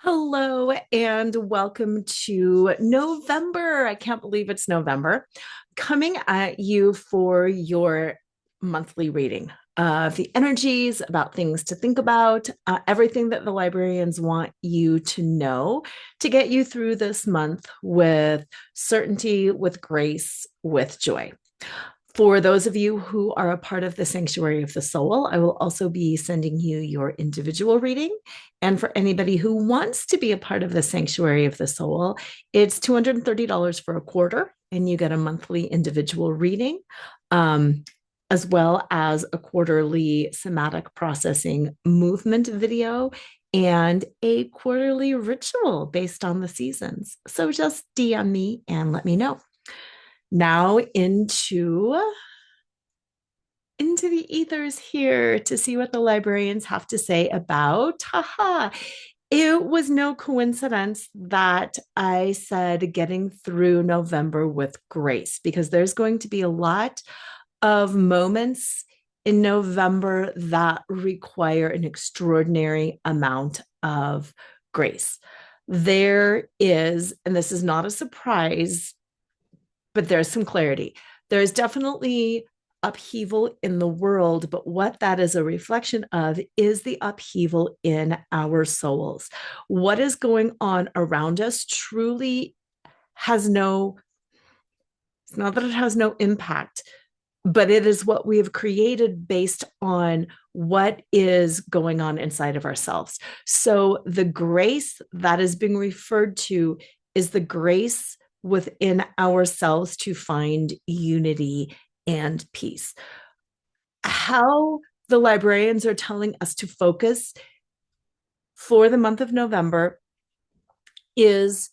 Hello and welcome to November. I can't believe it's November. Coming at you for your monthly reading of the energies, about things to think about, everything that the librarians want you to know to get you through this month with certainty, with grace, with joy. For those of you who are a part of the Sanctuary of the Soul, I will also be sending you your individual reading. And for anybody who wants to be a part of the Sanctuary of the Soul, it's $230 for a quarter, and you get a monthly individual reading, as well as a quarterly somatic processing movement video and a quarterly ritual based on the seasons. So just DM me and let me know. Now into the ethers here to see what the librarians have to say about. Haha. It was no coincidence that I said getting through November with grace, because there's going to be a lot of moments in November that require an extraordinary amount of grace. There is, and this is not a surprise, but there's some clarity. There's definitely upheaval in the world, but what that is a reflection of is the upheaval in our souls. What is going on around us truly has no, it's not that it has no impact, but it is what we have created based on what is going on inside of ourselves. So the grace that is being referred to is the grace within ourselves to find unity and peace. How the librarians are telling us to focus for the month of November is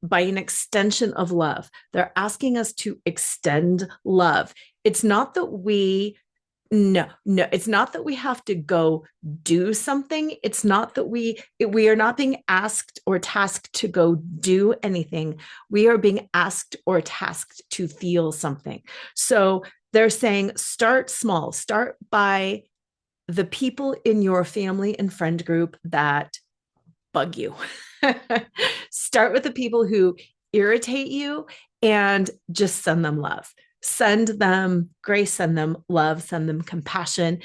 by an extension of love. They're asking us to extend love. It's not that it's not that we have to go do something. It's not that we are not being asked or tasked to go do anything. We are being asked or tasked to feel something. So they're saying start small. Start by the people in your family and friend group that bug you. Start with the people who irritate you and just send them love. Send them grace, send them love, send them compassion,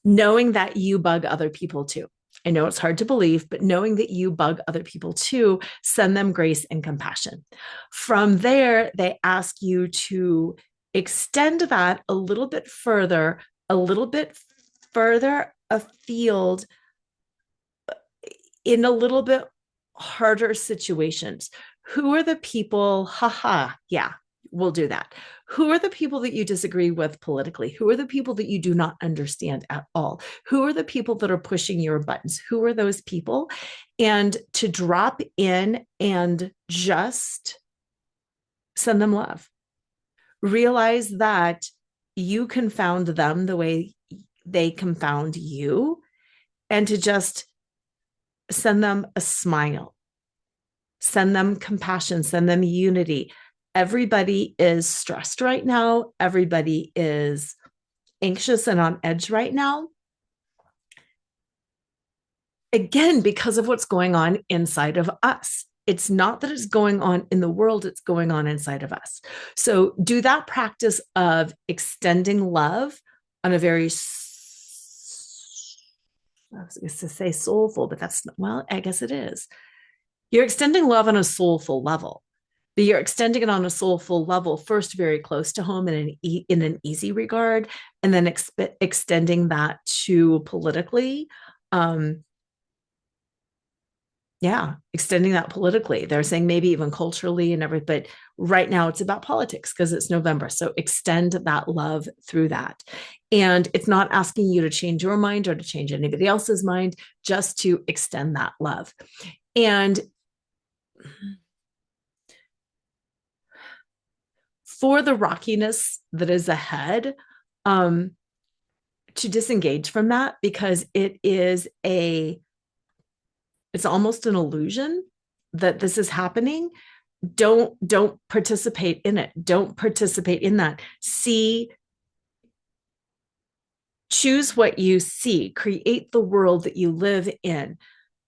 knowing that you bug other people too. I know it's hard to believe, but knowing that you bug other people too, send them grace and compassion. From there, they ask you to extend that a little bit further afield in a little bit harder situations. Who are the people? Haha, yeah, we'll do that. Who are the people that you disagree with politically? Who are the people that you do not understand at all? Who are the people that are pushing your buttons? Who are those people? And to drop in and just send them love. Realize that you confound them the way they confound you, and to just send them a smile, send them compassion, send them unity. Everybody is stressed right now. Everybody is anxious and on edge right now. Again, because of what's going on inside of us. It's not that it's going on in the world, it's going on inside of us. So do that practice of extending love on a very, I was going to say soulful, but that's, well, I guess it is. You're extending love on a soulful level, but you're extending it on a soulful level first, very close to home in an easy regard, and then extending that to politically. Extending that politically. They're saying maybe even culturally and everything, but right now it's about politics because it's November. So extend that love through that. And it's not asking you to change your mind or to change anybody else's mind, just to extend that love. And for the rockiness that is ahead, to disengage from that, because it's almost an illusion that this is happening. Don't participate in it. Don't participate in that. Choose what you see, create the world that you live in.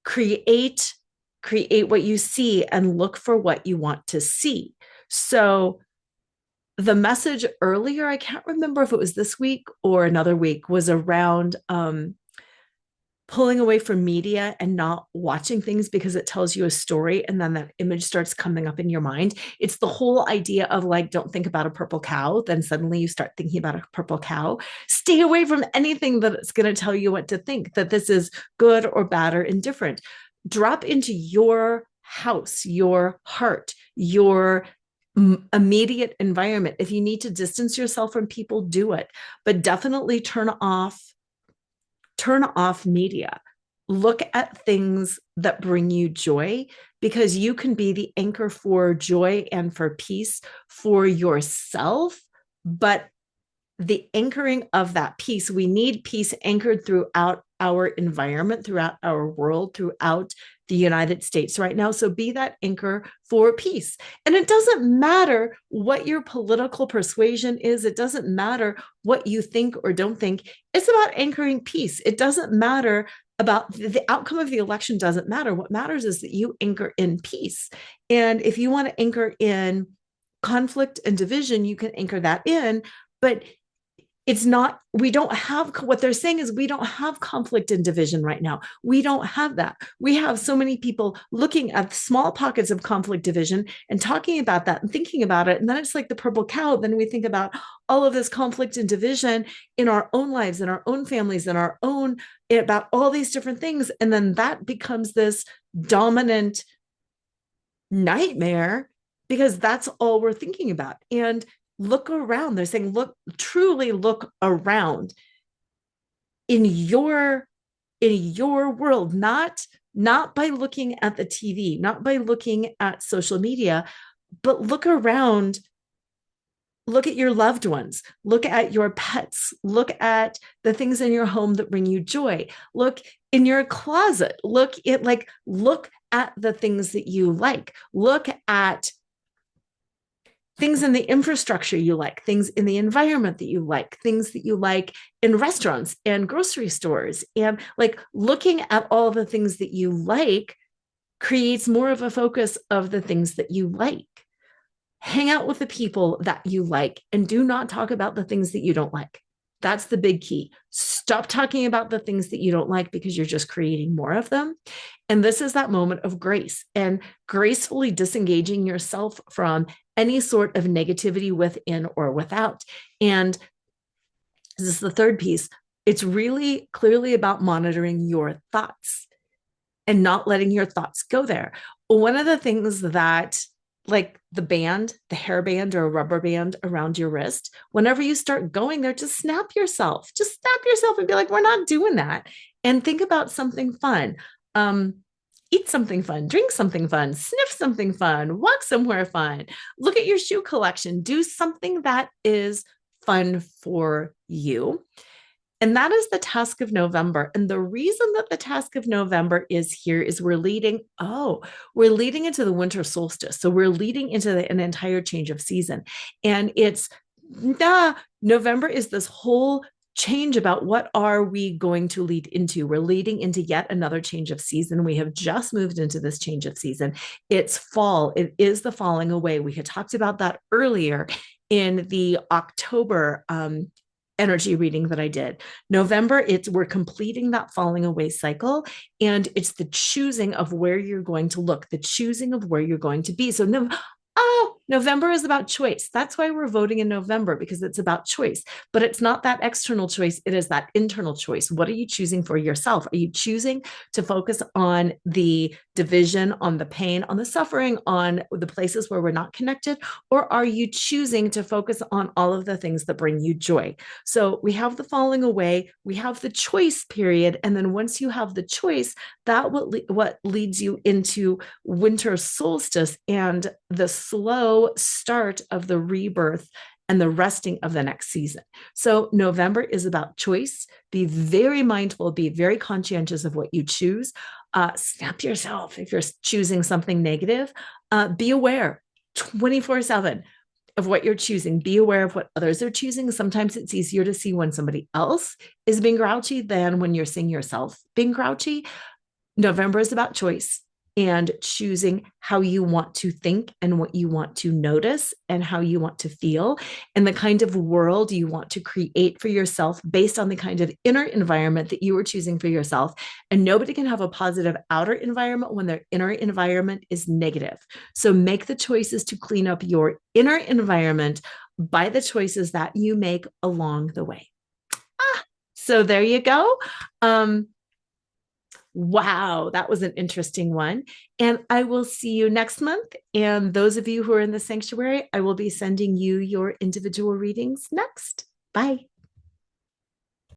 create create what you see and look for what you want to see. So the message earlier, I can't remember if it was this week or another week, was around pulling away from media and not watching things because it tells you a story and then that image starts coming up in your mind. It's the whole idea of like, don't think about a purple cow, then suddenly you start thinking about a purple cow. Stay away from anything that's going to tell you what to think, that this is good or bad or indifferent. Drop into your house, your heart, your immediate environment. If you need to distance yourself from people, do it, but definitely turn off media. Look at things that bring you joy, because you can be the anchor for joy and for peace for yourself. But the anchoring of that peace, we need peace anchored throughout our environment, throughout our world, throughout the United States right now. So be that anchor for peace. And it doesn't matter what your political persuasion is. It doesn't matter what you think or don't think. It's about anchoring peace. It doesn't matter about the outcome of the election. Doesn't matter. What matters is that you anchor in peace. And if you want to anchor in conflict and division, you can anchor that in. But it's not, we don't have, what they're saying is we don't have conflict and division right now. We don't have that. We have so many people looking at small pockets of conflict division and talking about that and thinking about it. And then it's like the purple cow. Then we think about all of this conflict and division in our own lives, in our own families, in our own, about all these different things. And then that becomes this dominant nightmare because that's all we're thinking about. And look around. They're saying, truly look around in your world, not by looking at the TV, not by looking at social media, but look around. Look at your loved ones, look at your pets, look at the things in your home that bring you joy. Look in your closet, look at the things that you like. Look at things in the infrastructure you like, things in the environment that you like, things that you like in restaurants and grocery stores. And like looking at all the things that you like creates more of a focus of the things that you like. Hang out with the people that you like and do not talk about the things that you don't like. That's the big key. Stop talking about the things that you don't like because you're just creating more of them. And this is that moment of grace and gracefully disengaging yourself from any sort of negativity within or without. And this is the third piece. It's really clearly about monitoring your thoughts and not letting your thoughts go there. One of the things that, like the hairband or a rubber band around your wrist, whenever you start going there, just snap yourself and be like, we're not doing that. And think about something fun. Eat something fun, drink something fun, sniff something fun, walk somewhere fun, look at your shoe collection, do something that is fun for you. And that is the task of November. And the reason that the task of November is here is we're leading into the winter solstice. So we're leading into an entire change of season. And November is this whole change about what are we going to lead into. We're leading into yet another change of season. We have just moved into this change of season. It's fall. It is the falling away. We had talked about that earlier in the October energy reading that I did. November, we're completing that falling away cycle, and it's the choosing of where you're going to look, the choosing of where you're going to be. So November is about choice. That's why we're voting in November, because it's about choice. But it's not that external choice. It is that internal choice. What are you choosing for yourself? Are you choosing to focus on the division, on the pain, on the suffering, on the places where we're not connected? Or are you choosing to focus on all of the things that bring you joy? So we have the falling away, we have the choice period. And then once you have the choice, that what leads you into winter solstice and the slow start of the rebirth and the resting of the next season. So November is about choice. Be very mindful, be very conscientious of what you choose. Snap yourself if you're choosing something negative. Be aware 24/7 of what you're choosing. Be aware of what others are choosing. Sometimes it's easier to see when somebody else is being grouchy than when you're seeing yourself being grouchy. November is about choice and choosing how you want to think and what you want to notice and how you want to feel and the kind of world you want to create for yourself based on the kind of inner environment that you are choosing for yourself. And nobody can have a positive outer environment when their inner environment is negative. So make the choices to clean up your inner environment by the choices that you make along the way. So there you go. Wow, that was an interesting one. And I will see you next month. And those of you who are in the sanctuary, I will be sending you your individual readings next. Bye.